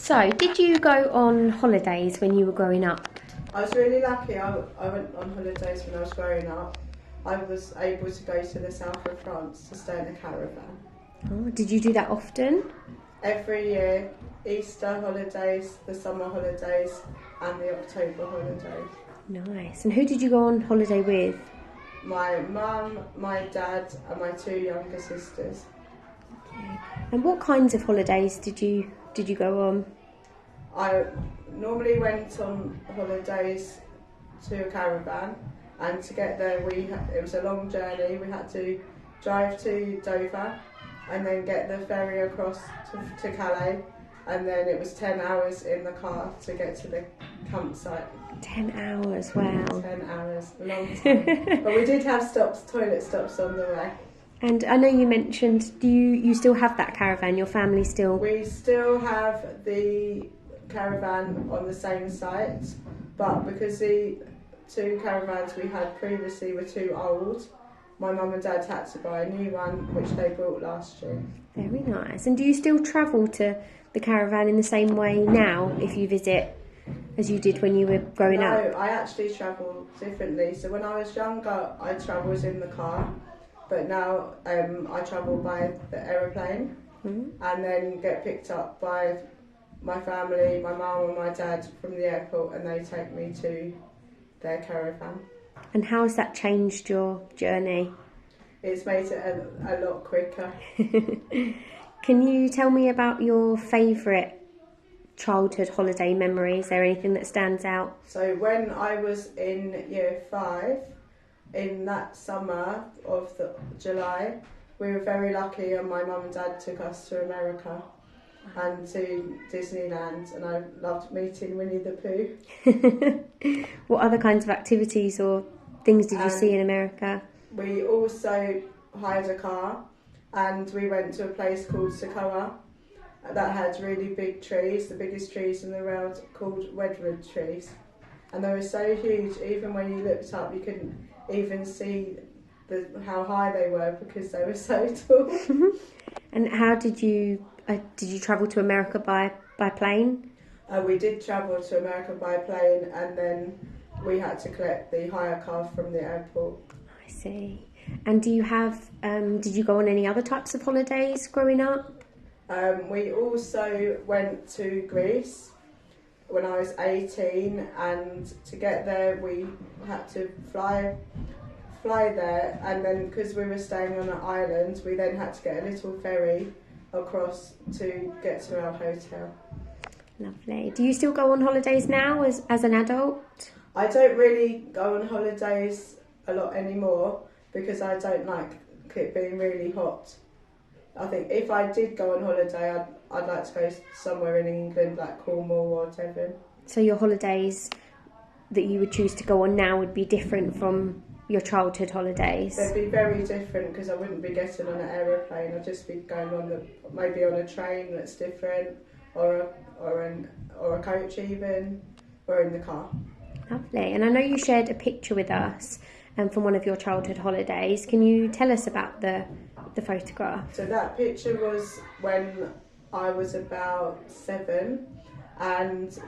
So, did you go on holidays when you were growing up? I was really lucky. I went on holidays when I was growing up. I was able to go to the south of France to stay in a caravan. Oh, did you do that often? Every year, Easter holidays, the summer holidays and the October holidays. Nice. And who did you go on holiday with? My mum, my dad and my 2 younger sisters. Okay. And what kinds of holidays did you go on? I normally went on holidays to a caravan, and to get there it was a long journey. We had to drive to Dover and then get the ferry across to Calais, and then it was 10 hours in the car to get to the campsite. 10 hours, wow. 10 hours, a long time. But we did have toilet stops on the way. And I know you mentioned, do you still have that caravan? Your family still? We still have the caravan on the same site, but because the 2 caravans we had previously were too old, my mum and dad had to buy a new one, which they bought last year. Very nice. And do you still travel to the caravan in the same way now if you visit as you did when you were growing up? No, I actually travel differently. So when I was younger, I travelled in the car, but now I travel by the aeroplane and then get picked up by my family, my mum and my dad from the airport, and they take me to their caravan. And how has that changed your journey? It's made it a lot quicker. Can you tell me about your favourite childhood holiday memory? Is there anything that stands out? So when I was in year 5, in that summer of July, we were very lucky and my mum and dad took us to America and to Disneyland, and I loved meeting Winnie the Pooh. What other kinds of activities or things did you see in America? We also hired a car and we went to a place called Socoa that had really big trees, the biggest trees in the world, called redwood trees. And they were so huge, even when you looked up you couldn't even see how high they were because they were so tall. And how did you travel to America by plane? We did travel to America by plane, and then we had to collect the hire car from the airport. I see. And did you go on any other types of holidays growing up? We also went to Greece when I was 18, and to get there we had to fly there, and then because we were staying on an island we then had to get a little ferry across to get to our hotel. Lovely. Do you still go on holidays now as an adult? I don't really go on holidays a lot anymore because I don't like it being really hot. I think if I did go on holiday, I'd like to go somewhere in England, like Cornwall or Devon. So your holidays that you would choose to go on now would be different from your childhood holidays? They'd be very different because I wouldn't be getting on an aeroplane. I'd just be going on maybe on a train that's different, or a coach even, or in the car. Lovely. And I know you shared a picture with us from one of your childhood holidays. Can you tell us about the photograph? So that picture was when I was about 7, and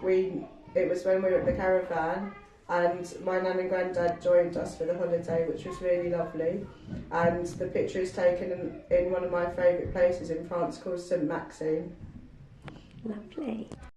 it was when we were at the caravan, and my nan and granddad joined us for the holiday, which was really lovely. And the picture is taken in one of my favourite places in France called Saint Maxime. Lovely.